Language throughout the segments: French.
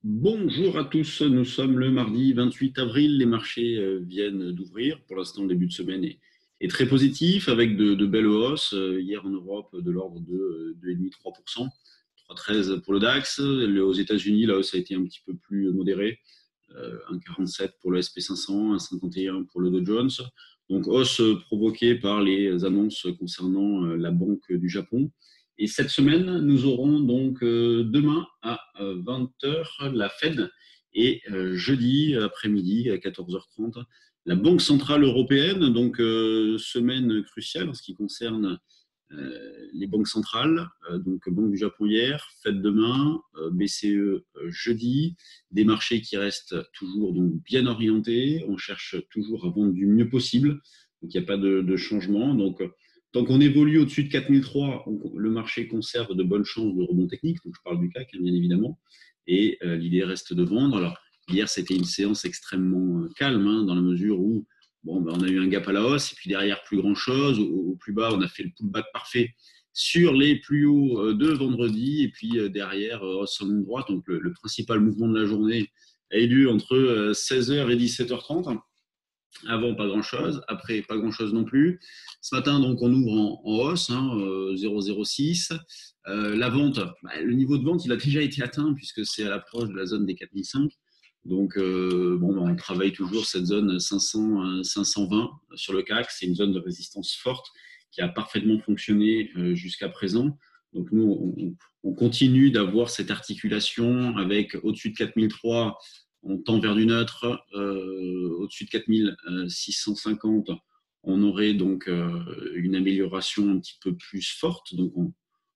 Bonjour à tous, nous sommes le mardi 28 avril, les marchés viennent d'ouvrir. Pour l'instant, le début de semaine est très positif avec de belles hausses. Hier en Europe, de l'ordre de 2,5-3%, 3,13 pour le DAX. Aux États-Unis, la hausse a été un petit peu plus modérée, 1,47 pour le SP 500, 1,51 pour le Dow Jones. Donc hausse provoquée par les annonces concernant la Banque du Japon. Et cette semaine, nous aurons donc demain à 20 heures la Fed et jeudi après-midi à 14h30 la Banque centrale européenne. Donc semaine cruciale en ce qui concerne les banques centrales. Donc Banque du Japon hier, Fed demain, BCE jeudi. Des marchés qui restent toujours donc bien orientés. On cherche toujours à vendre du mieux possible. Donc il n'y a pas de changement. Donc tant qu'on évolue au-dessus de 4003, le marché conserve de bonnes chances de rebond technique. Donc, je parle du CAC, hein, bien évidemment. Et l'idée reste de vendre. Alors, hier, c'était une séance extrêmement calme, hein, dans la mesure où on a eu un gap à la hausse, et puis derrière, plus grand-chose. Au plus bas, on a fait le pullback parfait sur les plus hauts de vendredi. Et puis derrière, hausse en ligne droite. Donc, le principal mouvement de la journée a eu lieu entre 16h et 17h30. Avant, pas grand-chose. Après, pas grand-chose non plus. Ce matin, donc, on ouvre en hausse, hein, 0,06. La vente, le niveau de vente, il a déjà été atteint puisque c'est à l'approche de la zone des 4005. Donc, on travaille toujours cette zone 500, 520 sur le CAC. C'est une zone de résistance forte qui a parfaitement fonctionné jusqu'à présent. Donc, nous, on continue d'avoir cette articulation avec au-dessus de 4003 on tend vers du neutre. Au-dessus de 4650, on aurait donc une amélioration un petit peu plus forte. Donc,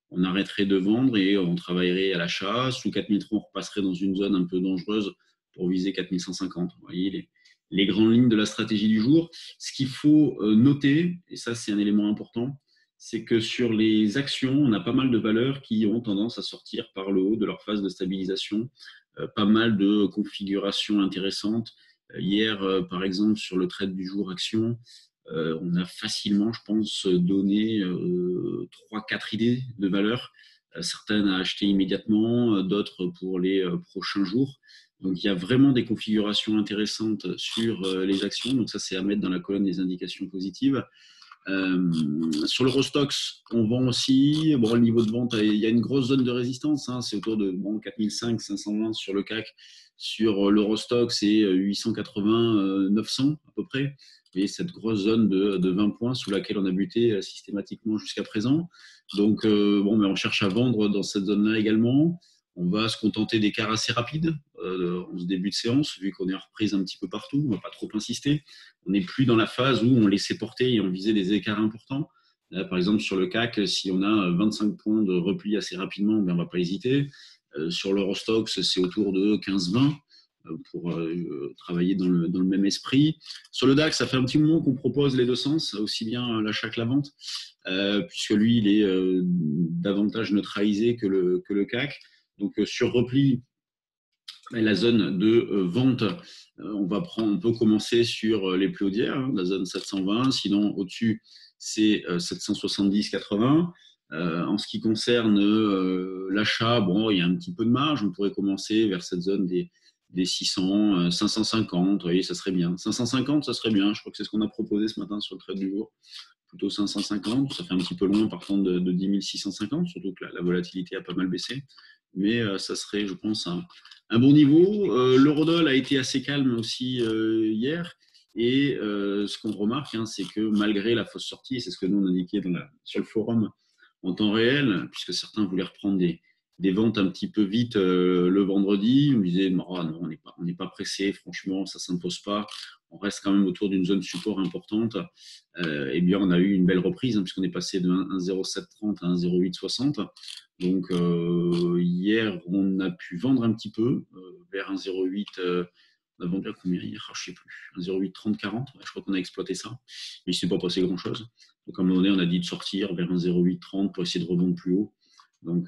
on arrêterait de vendre et on travaillerait à l'achat. Sous 4003, on repasserait dans une zone un peu dangereuse pour viser 4150. Vous voyez les grandes lignes de la stratégie du jour. Ce qu'il faut noter, et ça c'est un élément important, c'est que sur les actions, on a pas mal de valeurs qui ont tendance à sortir par le haut de leur phase de stabilisation. Pas mal de configurations intéressantes. Hier, par exemple, sur le trade du jour action, on a facilement, je pense, donné 3-4 idées de valeurs. Certaines à acheter immédiatement, d'autres pour les prochains jours. Donc, il y a vraiment des configurations intéressantes sur les actions. Donc, ça, c'est à mettre dans la colonne des indications positives. Sur l'Eurostoxx, on vend aussi. Bon, le niveau de vente, il y a une grosse zone de résistance. Hein, c'est autour de 4005, 520 sur le CAC. Sur l'Eurostoxx, c'est 880, 900 à peu près. Et cette grosse zone de 20 points sous laquelle on a buté systématiquement jusqu'à présent. Donc, mais on cherche à vendre dans cette zone-là également. On va se contenter d'écarts assez rapides en ce début de séance, vu qu'on est en reprise un petit peu partout. On ne va pas trop insister. On n'est plus dans la phase où on laissait porter et on visait des écarts importants. Là, par exemple, sur le CAC, si on a 25 points de repli assez rapidement, on ne va pas hésiter. Sur l'Eurostoxx, c'est autour de 15-20 pour travailler dans le même esprit. Sur le DAX, ça fait un petit moment qu'on propose les deux sens, aussi bien l'achat que la vente, puisque lui, il est davantage neutralisé que le CAC. Donc, sur repli, la zone de vente, on peut commencer sur les plus hauts d'hier, hein, la zone 720. Sinon, au-dessus, c'est 770-80. En ce qui concerne l'achat, bon, il y a un petit peu de marge. On pourrait commencer vers cette zone des 600, 550. Vous voyez, ça serait bien. 550, ça serait bien. Je crois que c'est ce qu'on a proposé ce matin sur le trade du jour. Plutôt 550. Ça fait un petit peu loin, par contre, de 10 650, surtout que la volatilité a pas mal baissé. Mais ça serait, je pense, un bon niveau. L'eurodoll a été assez calme aussi hier. Et ce qu'on remarque, hein, c'est que malgré la fausse sortie, et c'est ce que nous on indiquait sur le forum en temps réel, puisque certains voulaient reprendre des ventes un petit peu vite le vendredi, on disait oh, non, on n'est pas pressé, franchement, ça ne s'impose pas. On reste quand même autour d'une zone support importante. Eh bien, on a eu une belle reprise, hein, puisqu'on est passé de 1,0730 à 1,0860. Donc, hier, on a pu vendre un petit peu vers 1,08. On a vendu à combien hier? Je ne sais plus. 1,08, 30, 40. Je crois qu'on a exploité ça. Mais il ne s'est pas passé grand-chose. Donc, à un moment donné, on a dit de sortir vers 1,08, 30 pour essayer de rebondir plus haut. Donc,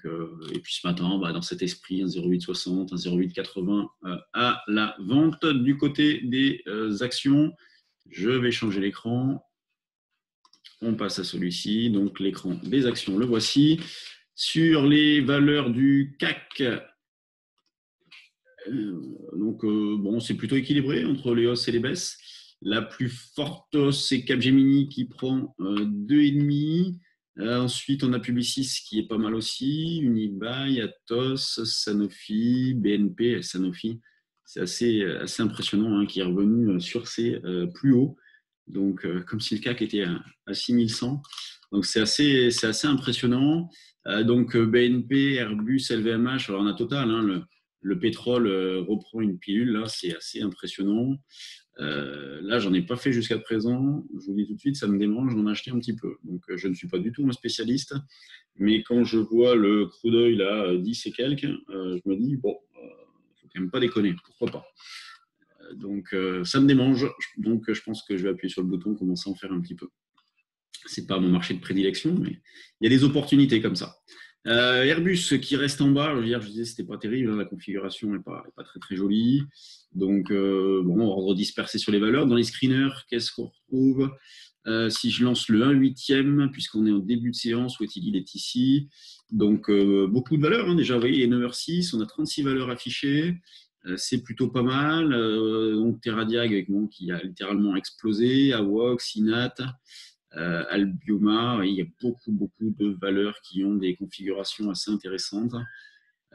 et puis ce matin, dans cet esprit, 1,0860, 1,0880 à la vente. Du côté des actions, je vais changer l'écran. On passe à celui-ci. Donc, l'écran des actions, le voici. Sur les valeurs du CAC, Bon, c'est plutôt équilibré entre les hausses et les baisses. La plus forte hausse, c'est Capgemini qui prend 2,5. Ensuite, on a Publicis qui est pas mal aussi, Unibail, Atos, Sanofi, BNP, Sanofi. C'est assez impressionnant, hein, qui est revenu sur ses plus hauts. Donc, comme si le CAC était à 6100. Donc, c'est assez impressionnant. Donc, BNP, Airbus, LVMH, alors on a Total, hein, le pétrole reprend une pilule, là, c'est assez impressionnant. Là, j'en ai pas fait jusqu'à présent. Je vous dis tout de suite, ça me démange, j'en ai acheté un petit peu. Donc, je ne suis pas du tout un spécialiste. Mais quand je vois le crude oil à 10 et quelques, je me dis, bon, faut quand même pas déconner, pourquoi pas. Donc, ça me démange. Donc, je pense que je vais appuyer sur le bouton, commencer à en faire un petit peu. C'est pas mon marché de prédilection, mais il y a des opportunités comme ça. Airbus qui reste en bas, hier je disais c'était pas terrible, hein, la configuration n'est pas très très jolie. Donc bon, ordre dispersé sur les valeurs. Dans les screeners, qu'est-ce qu'on retrouve? Si je lance le 1/8, puisqu'on est en début de séance, où est-il est ici. Donc beaucoup de valeurs, hein, déjà, vous voyez, il est 9h06, on a 36 valeurs affichées. C'est plutôt pas mal. Donc Terradiag avec moi qui a littéralement explosé, Awox, Inat. Albioma, il y a beaucoup de valeurs qui ont des configurations assez intéressantes.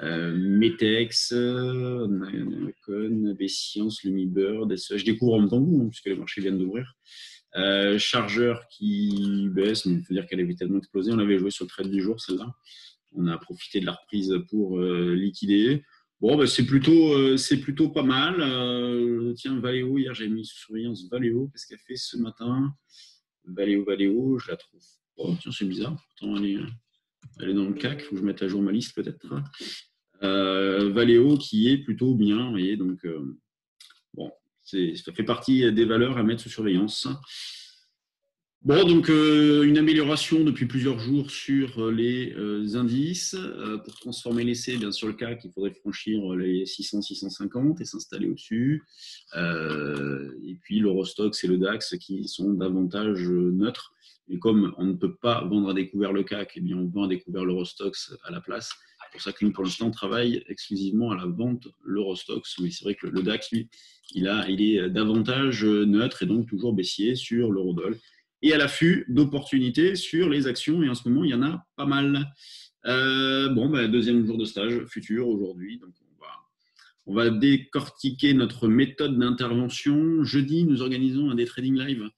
Metex, Nacon, Bscience, Lumibird, je découvre en même temps que vous, hein, puisque les marchés viennent d'ouvrir. Chargeur qui baisse, mais il faut dire qu'elle avait tellement explosé. On avait joué sur le trade du jour, celle-là. On a profité de la reprise pour liquider. Bon, bah, c'est plutôt pas mal. Tiens, Valeo, hier j'ai mis sous surveillance Valeo. Qu'est-ce qu'elle fait ce matin? Valeo, je la trouve. Oh, tiens, c'est bizarre. Pourtant, elle est dans le CAC. Il faut que je mette à jour ma liste, peut-être. Valeo qui est plutôt bien. Vous voyez, donc, bon, ça fait partie des valeurs à mettre sous surveillance. Bon, donc une amélioration depuis plusieurs jours sur les indices. Pour transformer l'essai, bien sûr, le CAC, il faudrait franchir les 600, 650 et s'installer au-dessus. Et puis l'Eurostoxx et le DAX qui sont davantage neutres. Et comme on ne peut pas vendre à découvert le CAC, eh bien on vend à découvert l'Eurostoxx à la place. C'est pour ça que nous, pour l'instant, on travaille exclusivement à la vente l'Eurostoxx. Mais c'est vrai que le DAX, lui, il est davantage neutre et donc toujours baissier sur l'Eurodoll. Et à l'affût d'opportunités sur les actions. Et en ce moment, il y en a pas mal. Deuxième jour de stage futur aujourd'hui. Donc, on va décortiquer notre méthode d'intervention. Jeudi, nous organisons un day trading live.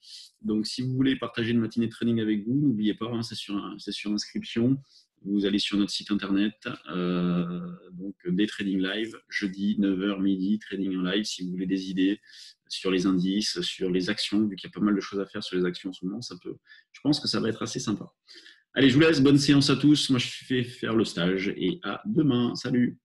Donc, si vous voulez partager une matinée de trading avec vous, n'oubliez pas, hein, c'est sur inscription. Vous allez sur notre site internet. Donc, day trading live, jeudi, 9h midi, trading en live. Si vous voulez des idées sur les indices, sur les actions, vu qu'il y a pas mal de choses à faire sur les actions en ce moment, je pense que ça va être assez sympa. Allez, je vous laisse. Bonne séance à tous. Moi, je vais faire le stage et à demain. Salut!